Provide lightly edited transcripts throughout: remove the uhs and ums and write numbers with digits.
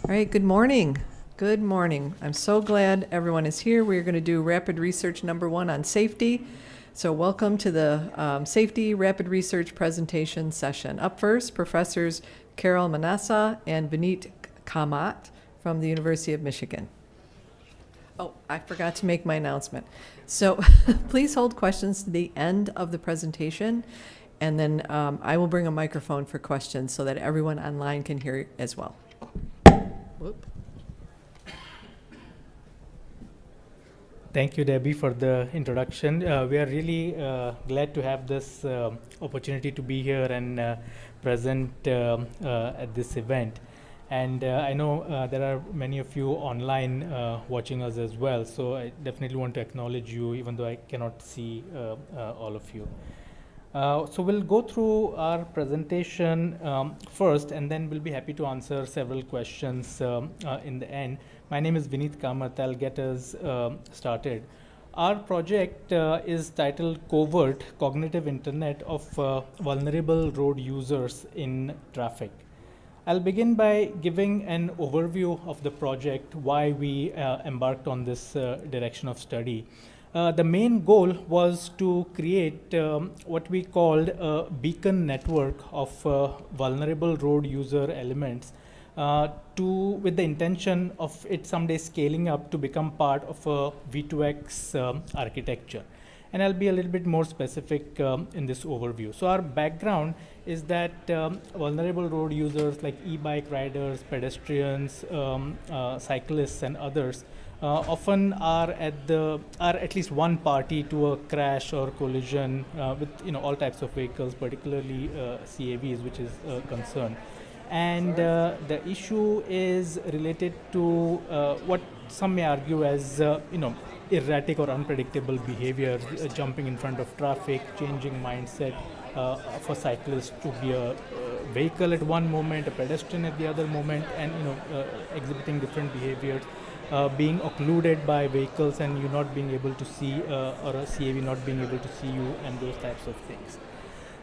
All right, good morning. Good morning. I'm so glad everyone is here. We're going to do rapid research number 1 on safety. So welcome to the safety rapid research presentation session. Up first, Professors Carol Menassa and Vineet Kamat from the University of Michigan. Oh, I forgot to make my announcement. So please hold questions to the end of the presentation, and then I will bring a microphone for questions so that everyone online can hear as well. Whoop. Thank you, Debbie, for the introduction. We are really glad to have this opportunity to be here and present at this event. And I know there are many of you online watching us as well, so I definitely want to acknowledge you, even though I cannot see all of you. So we'll go through our presentation first, and then we'll be happy to answer several questions in the end. My name is Vineet Kamat. I'll get us started. Our project is titled COVERT, Cognitive Internet of Vulnerable Road Users in Traffic. I'll begin by giving an overview of the project, why we embarked on this direction of study. The main goal was to create what we called a beacon network of vulnerable road user elements with the intention of it someday scaling up to become part of a V2X architecture. And I'll be a little bit more specific in this overview. So our background is that vulnerable road users like e-bike riders, pedestrians, cyclists, and others often are at least one party to a crash or collision with all types of vehicles, particularly CAVs, which is a concern. And the issue is related to what some may argue as erratic or unpredictable behavior, jumping in front of traffic, changing mindset for cyclists to be a vehicle at one moment, a pedestrian at the other moment, and exhibiting different behaviors, being occluded by vehicles and you not being able to see, or a CAV not being able to see you, and those types of things.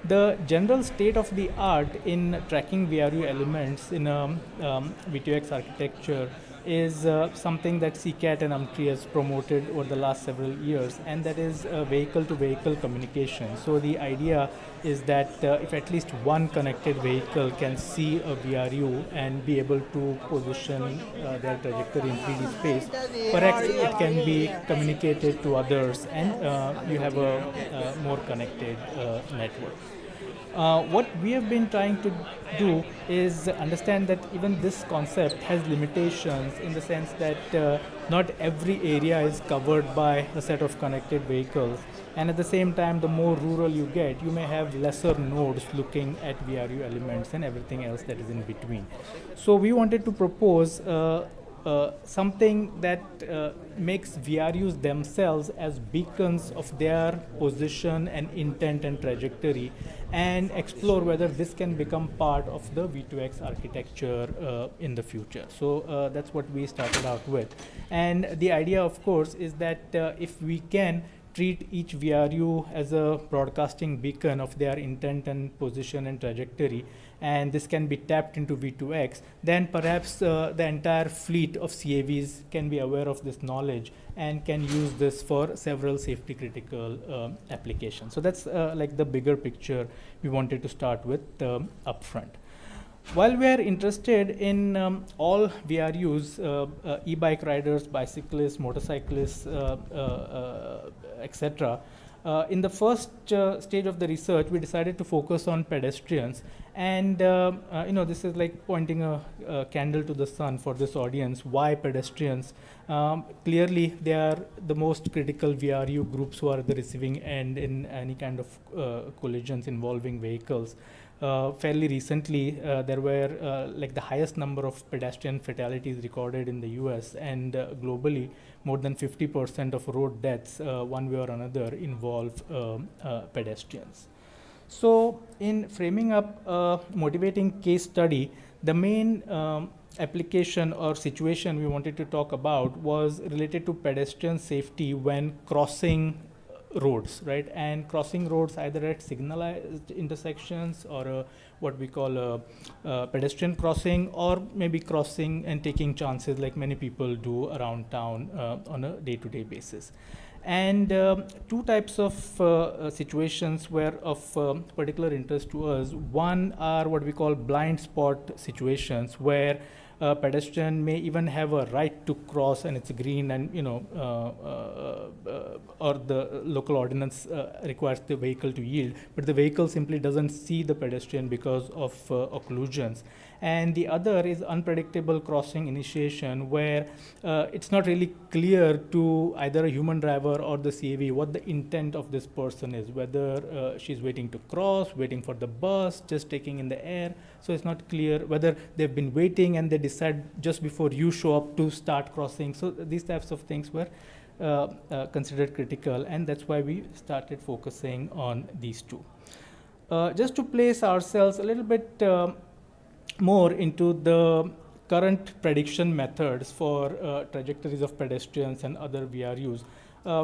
The general state of the art in tracking VRU elements in a V2X architecture is something that CCAT and UMTRI has promoted over the last several years, and that is vehicle-to-vehicle communication. So the idea is that if at least one connected vehicle can see a VRU and be able to position their trajectory in 3D space, perhaps it can be communicated to others, and you have a more connected network. What we have been trying to do is understand that even this concept has limitations, in the sense that not every area is covered by a set of connected vehicles, and at the same time, the more rural you get, you may have lesser nodes looking at VRU elements and everything else that is in between. So we wanted to propose something that makes VRUs themselves as beacons of their position and intent and trajectory, and explore whether this can become part of the V2X architecture in the future. So that's what we started out with. And the idea, of course, is that if we can treat each VRU as a broadcasting beacon of their intent and position and trajectory, and this can be tapped into V2X, then perhaps the entire fleet of CAVs can be aware of this knowledge and can use this for several safety critical applications. So that's like the bigger picture we wanted to start with upfront. While we are interested in all VRUs, e-bike riders, bicyclists, motorcyclists, etc., in the first stage of the research, we decided to focus on pedestrians. And this is like pointing a candle to the sun for this audience. Why pedestrians? Clearly, they are the most critical VRU groups who are at the receiving end in any kind of collisions involving vehicles. Fairly recently, there were like the highest number of pedestrian fatalities recorded in the US, and globally, more than 50% of road deaths, one way or another, involve pedestrians. So in framing up a motivating case study, the main application or situation we wanted to talk about was related to pedestrian safety when crossing roads, right? And crossing roads either at signalized intersections or what we call a pedestrian crossing, or maybe crossing and taking chances like many people do around town on a day-to-day basis. And two types of situations were of particular interest to us. One are what we call blind spot situations, where a pedestrian may even have a right to cross and it's green, and or the local ordinance requires the vehicle to yield, but the vehicle simply doesn't see the pedestrian because of occlusions. And the other is unpredictable crossing initiation, where it's not really clear to either a human driver or the CAV what the intent of this person is, whether she's waiting to cross, waiting for the bus, just taking in the air. So it's not clear whether they've been waiting and they decide just before you show up to start crossing. So these types of things were considered critical, and that's why we started focusing on these two. Just to place ourselves a little bit more into the current prediction methods for trajectories of pedestrians and other VRUs,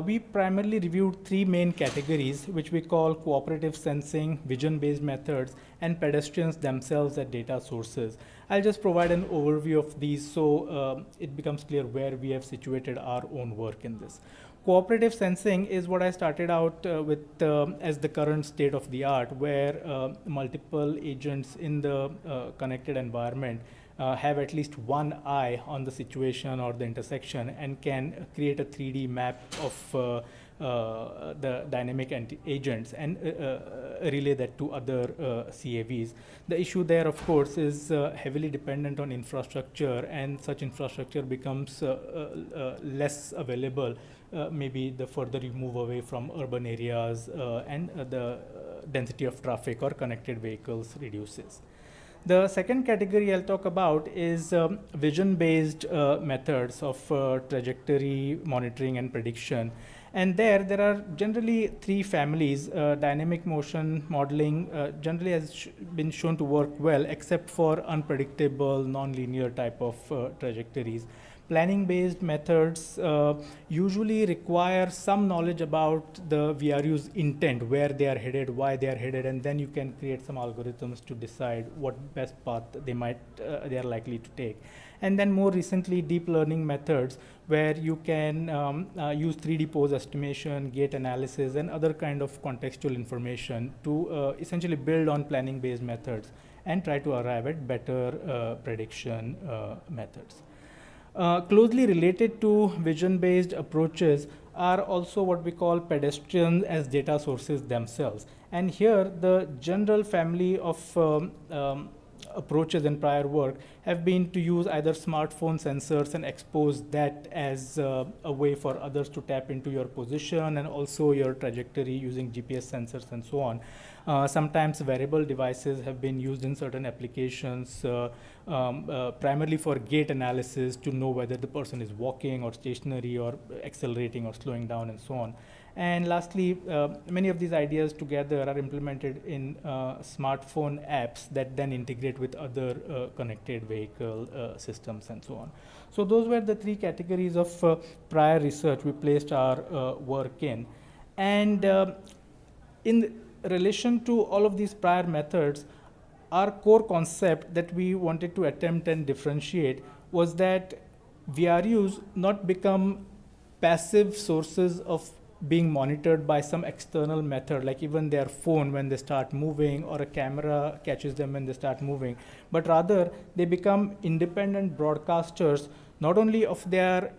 we primarily reviewed three main categories, which we call cooperative sensing, vision-based methods, and pedestrians themselves as data sources. I'll just provide an overview of these so it becomes clear where we have situated our own work in this. Cooperative sensing is what I started out with as the current state of the art, where multiple agents in the connected environment have at least one eye on the situation or the intersection and can create a 3D map of the dynamic agents and relay that to other CAVs. The issue there, of course, is heavily dependent on infrastructure, and such infrastructure becomes less available maybe the further you move away from urban areas and the density of traffic or connected vehicles reduces. The second category I'll talk about is vision-based methods of trajectory monitoring and prediction. And there are generally three families. Dynamic motion modeling generally has been shown to work well, except for unpredictable, non-linear type of trajectories. Planning-based methods usually require some knowledge about the VRU's intent, where they are headed, why they are headed, and then you can create some algorithms to decide what best path they are likely to take. And then more recently, deep learning methods, where you can use 3D pose estimation, gait analysis, and other kind of contextual information to essentially build on planning-based methods and try to arrive at better prediction methods. Closely related to vision-based approaches are also what we call pedestrians as data sources themselves. And here, the general family of approaches in prior work have been to use either smartphone sensors and expose that as a way for others to tap into your position and also your trajectory using GPS sensors and so on. Sometimes wearable devices have been used in certain applications, primarily for gait analysis to know whether the person is walking or stationary or accelerating or slowing down and so on. And lastly, many of these ideas together are implemented in smartphone apps that then integrate with other connected vehicle systems and so on. So those were the three categories of prior research we placed our work in. And in relation to all of these prior methods, our core concept that we wanted to attempt and differentiate was that VRUs not become passive sources of being monitored by some external method, like even their phone when they start moving, or a camera catches them when they start moving, but rather they become independent broadcasters, not only of their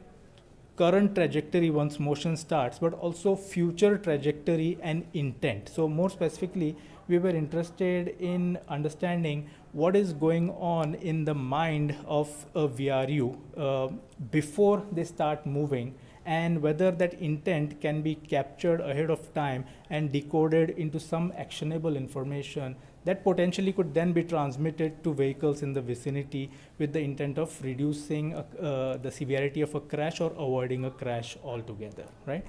current trajectory once motion starts, but also future trajectory and intent. So more specifically, we were interested in understanding what is going on in the mind of a VRU before they start moving, and whether that intent can be captured ahead of time and decoded into some actionable information that potentially could then be transmitted to vehicles in the vicinity with the intent of reducing the severity of a crash or avoiding a crash altogether, right?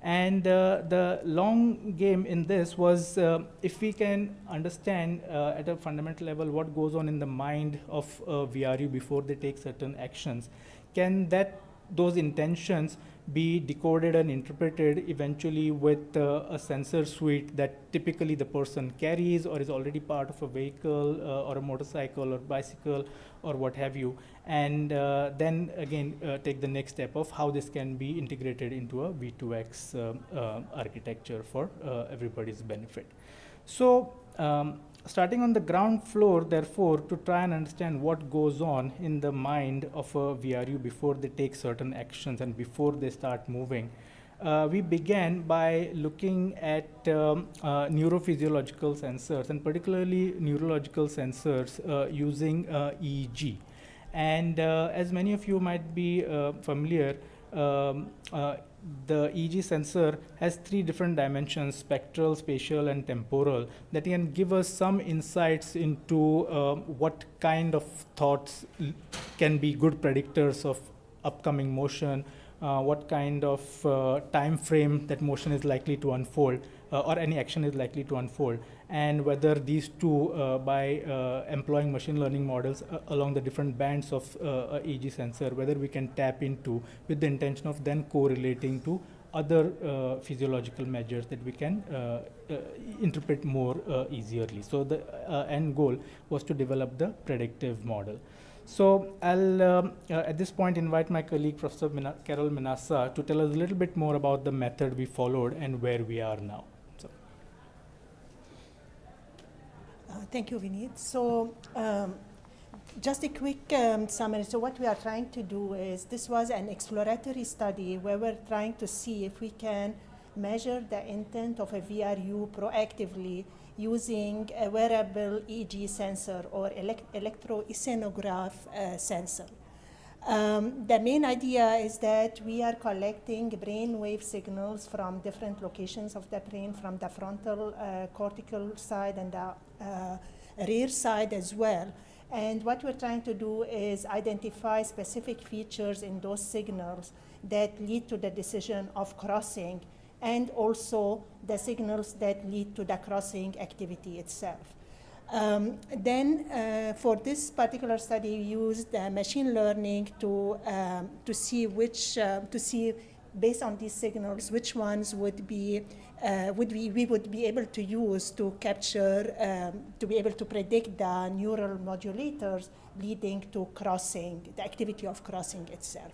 And the long game in this was if we can understand at a fundamental level what goes on in the mind of a VRU before they take certain actions, can those intentions be decoded and interpreted eventually with a sensor suite that typically the person carries or is already part of a vehicle or a motorcycle or bicycle or what have you, and then again take the next step of how this can be integrated into a V2X architecture for everybody's benefit. So starting on the ground floor, therefore, to try and understand what goes on in the mind of a VRU before they take certain actions and before they start moving, we began by looking at neurophysiological sensors, and particularly neurological sensors using EEG. And as many of you might be familiar, the EEG sensor has 3 different dimensions: spectral, spatial, and temporal, that can give us some insights into what kind of thoughts can be good predictors of upcoming motion, what kind of time frame that motion is likely to unfold, or any action is likely to unfold, and whether these two, by employing machine learning models along the different bands of EEG sensor, whether we can tap into with the intention of then correlating to other physiological measures that we can interpret more easily. So the end goal was to develop the predictive model. So I'll, at this point, invite my colleague, Professor Carol Menassa, to tell us a little bit more about the method we followed and where we are now. So. Thank you, Vineet. So just a quick summary. So what we are trying to do is, this was an exploratory study where we're trying to see if we can measure the intent of a VRU proactively using a wearable EEG sensor or electroencephalograph sensor. The main idea is that we are collecting brainwave signals from different locations of the brain, from the frontal cortical side and the rear side as well. And what we're trying to do is identify specific features in those signals that lead to the decision of crossing, and also the signals that lead to the crossing activity itself. Then for this particular study, we used machine learning to see based on these signals, which ones we would be able to use to capture, to be able to predict the neural modulators leading to crossing, the activity of crossing itself.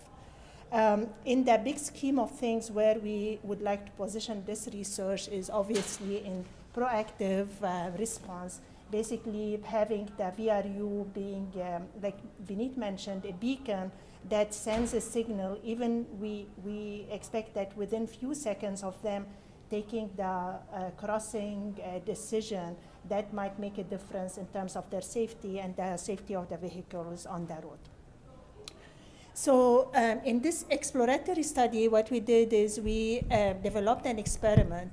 In the big scheme of things, where we would like to position this research is obviously in proactive response, basically having the VRU being, like Vineet mentioned, a beacon that sends a signal. Even we expect that within few seconds of them taking the crossing decision, that might make a difference in terms of their safety and the safety of the vehicles on the road. So in this exploratory study, what we did is we developed an experiment.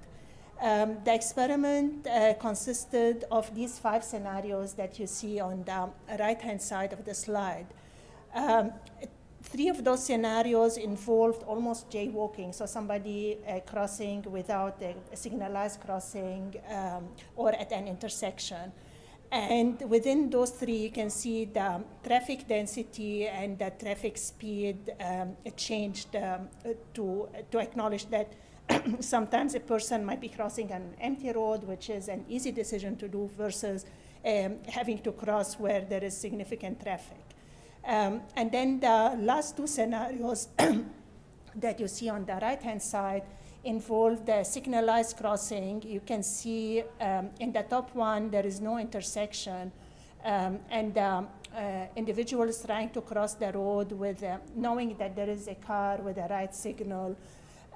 The experiment consisted of these 5 scenarios that you see on the right-hand side of the slide. 3 of those scenarios involved almost jaywalking, so somebody crossing without a signalized crossing or at an intersection. And within those 3, you can see the traffic density and the traffic speed changed to acknowledge that sometimes a person might be crossing an empty road, which is an easy decision to do, versus having to cross where there is significant traffic. And then the last 2 scenarios that you see on the right-hand side involve the signalized crossing. You can see in the top one, there is no intersection, and individuals trying to cross the road with knowing that there is a car with a right signal.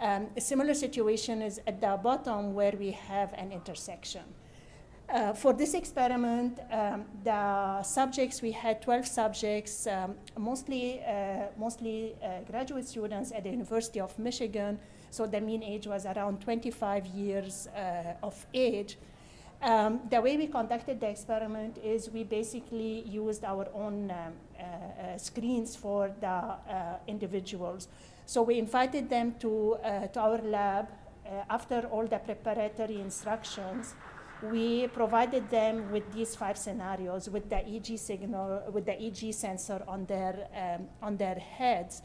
A similar situation is at the bottom, where we have an intersection. For this experiment, the subjects, we had 12 subjects, mostly graduate students at the University of Michigan. So the mean age was around 25 years of age. The way we conducted the experiment is we basically used our own screens for the individuals. So we invited them to our lab. After all the preparatory instructions, we provided them with these 5 scenarios with the EEG signal, with the EEG sensor on their heads.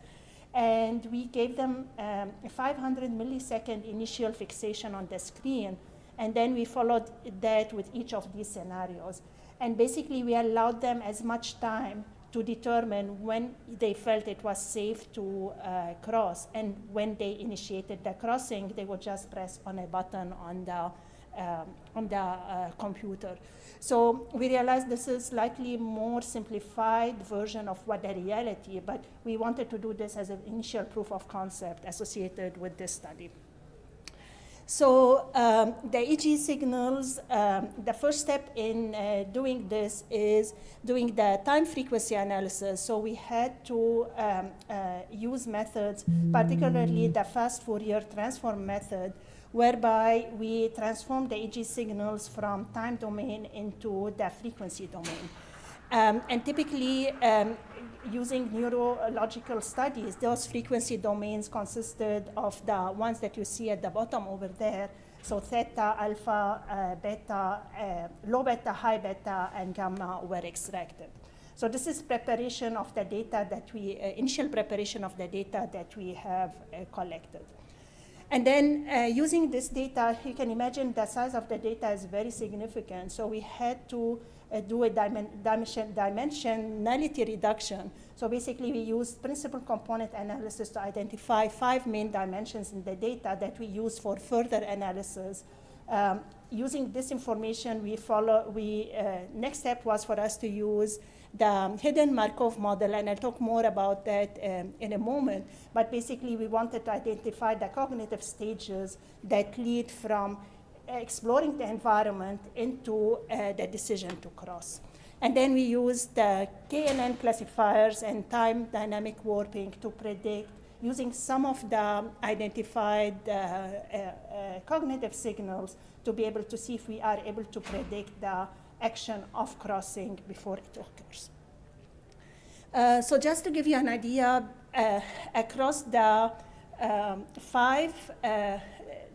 And we gave them a 500 millisecond initial fixation on the screen, and then we followed that with each of these scenarios. And basically, we allowed them as much time to determine when they felt it was safe to cross. And when they initiated the crossing, they would just press on a button on the computer. So we realized this is slightly more simplified version of what the reality, but we wanted to do this as an initial proof of concept associated with this study. So the EG signals, the first step in doing this is doing the time frequency analysis. So we had to use methods, particularly the fast Fourier transform method, whereby we transform the EG signals from time domain into the frequency domain. And typically, using neurological studies, those frequency domains consisted of the ones that you see at the bottom over there. So theta, alpha, beta, low beta, high beta, and gamma were extracted. So this is preparation of the data that we, initial preparation of the data that we have collected. And then using this data, you can imagine the size of the data is very significant. So we had to do a dimensionality reduction. So basically, we used principal component analysis to identify 5 main dimensions in the data that we use for further analysis. Using this information, next step was for us to use the hidden Markov model, and I'll talk more about that in a moment. But basically, we wanted to identify the cognitive stages that lead from exploring the environment into the decision to cross. And then we used the KNN classifiers and time dynamic warping to predict, using some of the identified cognitive signals, to be able to see if we are able to predict the action of crossing before it occurs. So just to give you an idea, across the 5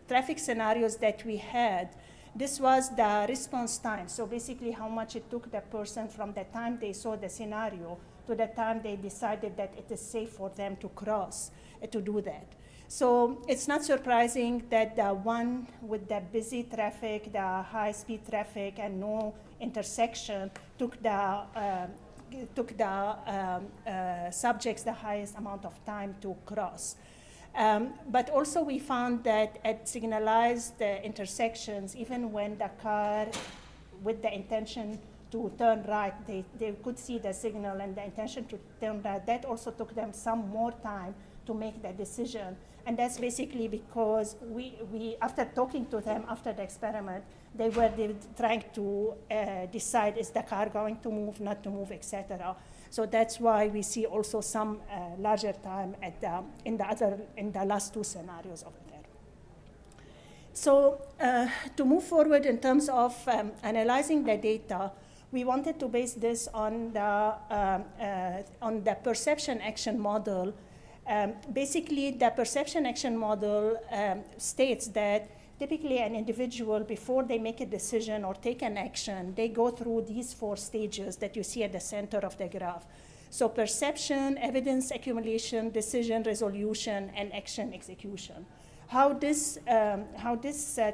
traffic scenarios that we had, this was the response time. So basically how much it took the person from the time they saw the scenario to the time they decided that it is safe for them to cross, to do that. So it's not surprising that the one with the busy traffic, the high-speed traffic, and no intersection took the subjects the highest amount of time to cross. But also we found that at signalized intersections, even when the car with the intention to turn right, they could see the signal and the intention to turn right, that also took them some more time to make the decision. And that's basically because we after talking to them after the experiment, they were trying to decide, is the car going to move, not to move, etc. So that's why we see also some larger time at in the last 2 scenarios over there. So to move forward in terms of analyzing the data, we wanted to base this on the perception action model. Basically, the perception action model states that typically an individual, before they make a decision or take an action, they go through these 4 stages that you see at the center of the graph. So perception, evidence accumulation, decision resolution, and action execution. How this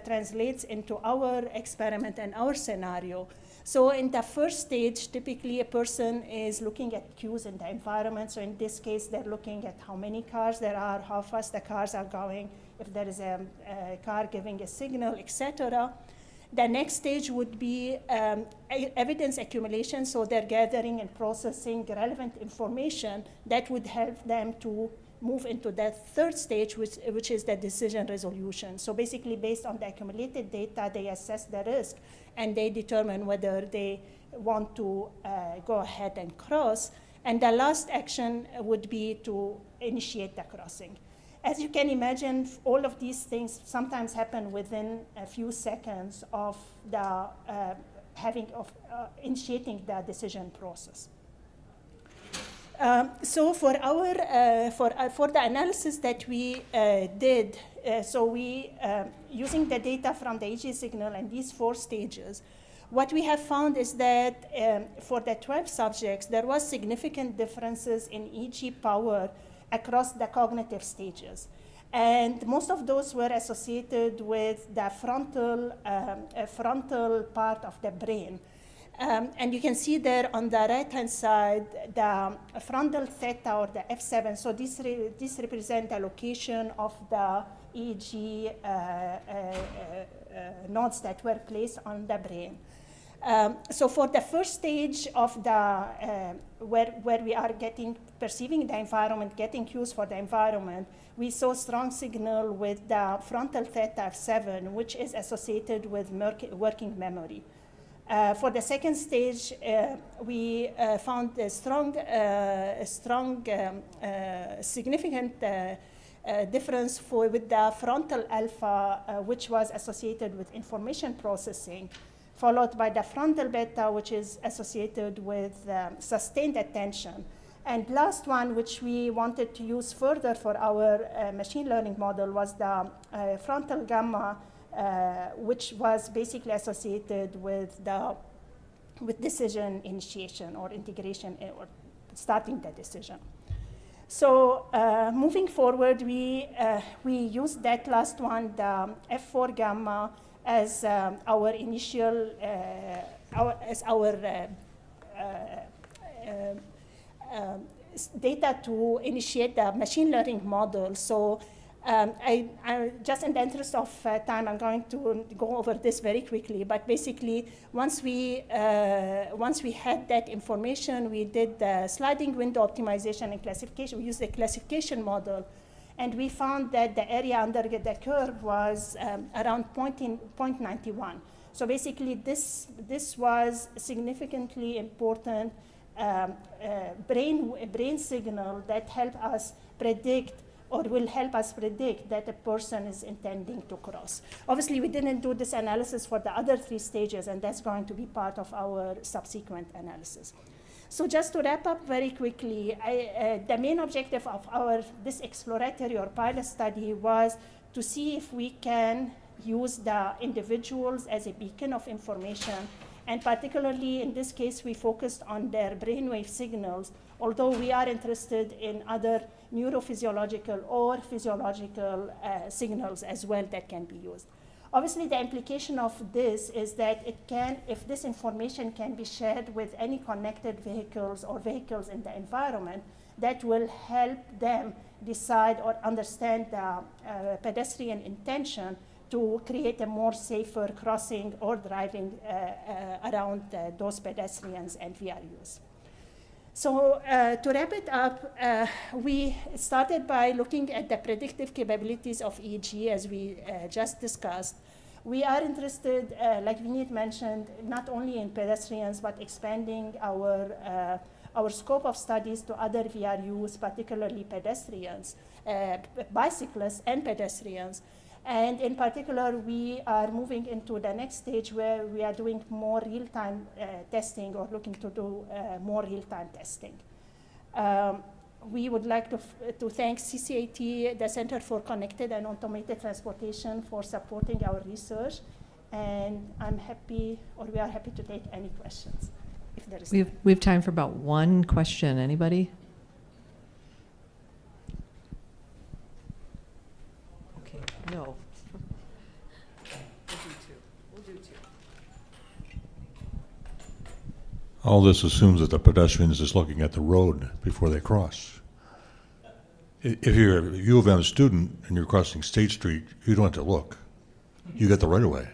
translates into our experiment and our scenario. So in the first stage, typically a person is looking at cues in the environment. So in this case, they're looking at how many cars there are, how fast the cars are going, if there is a car giving a signal, etc. The next stage would be evidence accumulation. So they're gathering and processing relevant information that would help them to move into that third stage, which is the decision resolution. So basically, based on the accumulated data, they assess the risk, and they determine whether they want to go ahead and cross. And the last action would be to initiate the crossing. As you can imagine, all of these things sometimes happen within a few seconds of the initiating the decision process. So for the analysis that we did, so we using the data from the EG signal and these 4 stages, what we have found is that for the 12 subjects, there was significant differences in EG power across the cognitive stages. And most of those were associated with the frontal part of the brain. And you can see there on the right-hand side, the frontal theta or the F7. So this represents the location of the EEG nodes that were placed on the brain. So for the first stage of the, where we are perceiving the environment, getting cues for the environment, we saw strong signal with the frontal theta F7, which is associated with working memory. For the second stage, we found a significant difference with the frontal alpha, which was associated with information processing, followed by the frontal beta, which is associated with sustained attention. And last one, which we wanted to use further for our machine learning model, was the frontal gamma, which was basically associated with decision initiation or integration or starting the decision. So moving forward, we used that last one, the F4 gamma, as our initial, data to initiate the machine learning model. So I just in the interest of time, I'm going to go over this very quickly. But basically, once we had that information, we did the sliding window optimization and classification. We used a classification model, and we found that the area under the curve was around 0.91. So basically, this was significantly important brain signal that help us predict, or will help us predict, that a person is intending to cross. Obviously, we didn't do this analysis for the other 3 stages, and that's going to be part of our subsequent analysis. So just to wrap up very quickly, the main objective of this exploratory or pilot study was to see if we can use the individuals as a beacon of information. And particularly in this case, we focused on their brainwave signals, although we are interested in other neurophysiological or physiological signals as well that can be used. Obviously, the implication of this is that if this information can be shared with any connected vehicles or vehicles in the environment, that will help them decide or understand the pedestrian intention to create a more safer crossing or driving around those pedestrians and VRUs. So to wrap it up, we started by looking at the predictive capabilities of EEG, as we just discussed. We are interested, like Vineet mentioned, not only in pedestrians, but expanding our scope of studies to other VRUs, particularly pedestrians, bicyclists and pedestrians. And in particular, we are moving into the next stage where we are doing more real-time testing, or looking to do more real-time testing. We would like to thank CCAT, the Center for Connected and Automated Transportation, for supporting our research. And we are happy to take any questions, if there is. We have time for about one question. Anybody? No. We'll do two. All this assumes that the pedestrian is just looking at the road before they cross. If you're a U of M student and you're crossing State Street, you don't have to look. You get the right of way.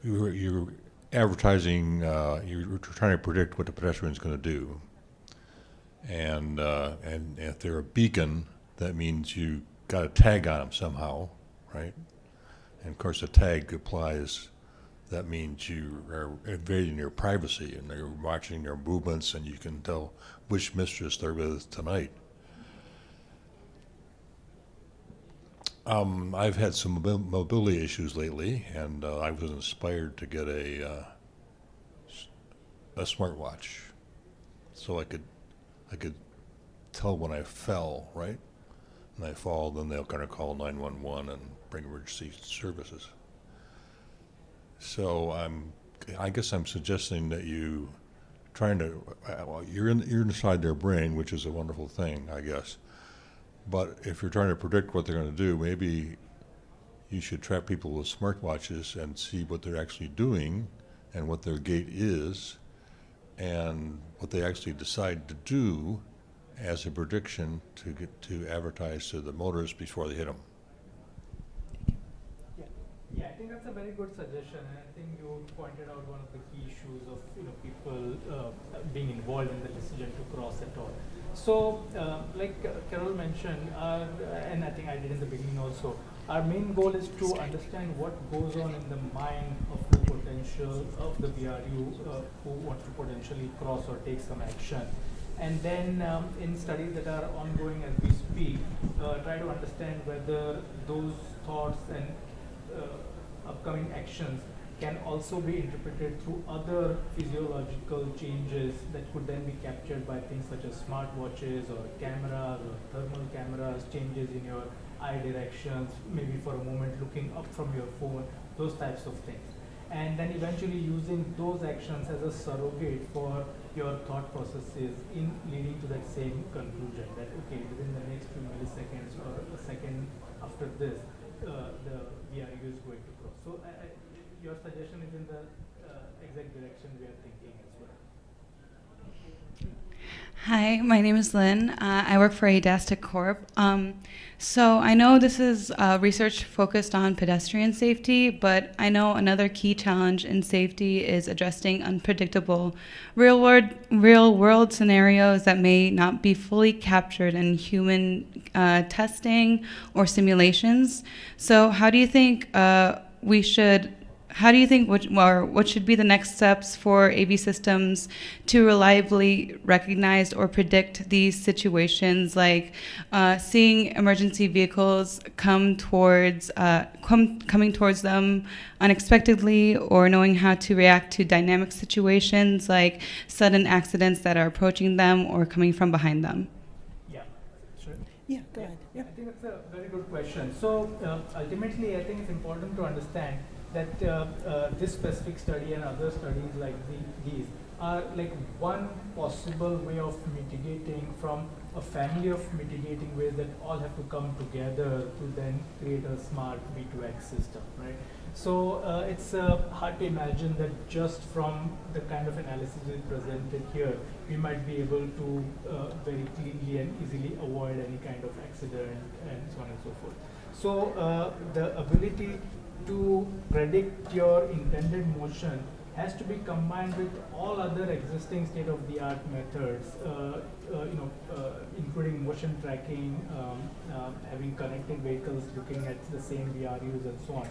You're advertising, you're trying to predict what the pedestrian's going to do, and if they're a beacon, that means you got a tag on them somehow, right? And of course, the tag applies. That means you are invading their privacy, and they're watching their movements, and you can tell which mistress they're with tonight. I've had some mobility issues lately, and I was inspired to get a smartwatch, so I could tell when I fell, right? And I fall, then they'll kind of call 911 and bring emergency services. So I'm I guess I'm suggesting that you trying to, well, you're inside their brain, which is a wonderful thing, I guess. But if you're trying to predict what they're going to do, maybe you should track people with smartwatches and see what they're actually doing and what their gait is and what they actually decide to do as a prediction to get to advertise to the motorists before they hit them. Yeah, I think that's a very good suggestion, and I think you pointed out one of the key issues of people being involved in the decision to cross at all. So, like Carol mentioned, and I think I did in the beginning also, our main goal is to understand what goes on in the mind of the potential of the VRU who wants to potentially cross or take some action. And then in studies that are ongoing as we speak, try to understand whether those thoughts and upcoming actions can also be interpreted through other physiological changes that could then be captured by things such as smartwatches or cameras or thermal cameras, changes in your eye directions, maybe for a moment looking up from your phone, those types of things. And then eventually using those actions as a surrogate for your thought processes in leading to that same conclusion that, okay, within the next few milliseconds or a second after this, the VRU is going to cross. So your suggestion is in the exact direction we are thinking as well. Hi, my name is Lynn. I work for Adastic Corp. So I know this is research focused on pedestrian safety, but I know another key challenge in safety is addressing unpredictable real-world scenarios that may not be fully captured in human testing or simulations. So how do you think what should be the next steps for AV systems to reliably recognize or predict these situations, like seeing emergency vehicles coming towards them unexpectedly, or knowing how to react to dynamic situations like sudden accidents that are approaching them or coming from behind them? Yeah, sure. Yeah, go ahead. Yeah. I think that's a very good question. So ultimately, I think it's important to understand that this specific study and other studies like these are like one possible way of mitigating from a family of mitigating ways that all have to come together to then create a smart V2X system, right? So it's hard to imagine that just from the kind of analysis we presented here, we might be able to very cleanly and easily avoid any kind of accident and so on and so forth. So the ability to predict your intended motion has to be combined with all other existing state-of-the-art methods, including motion tracking, having connected vehicles looking at the same VRUs and so on.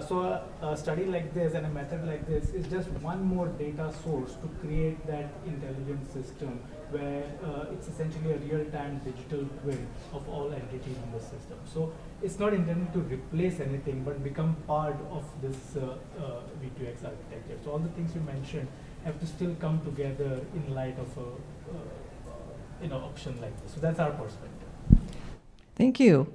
So a study like this and a method like this is just one more data source to create that intelligent system where it's essentially a real-time digital twin of all entities in the system. So it's not intended to replace anything but become part of this V2X architecture. So all the things you mentioned have to still come together in light of a option like this. So that's our perspective. Thank you.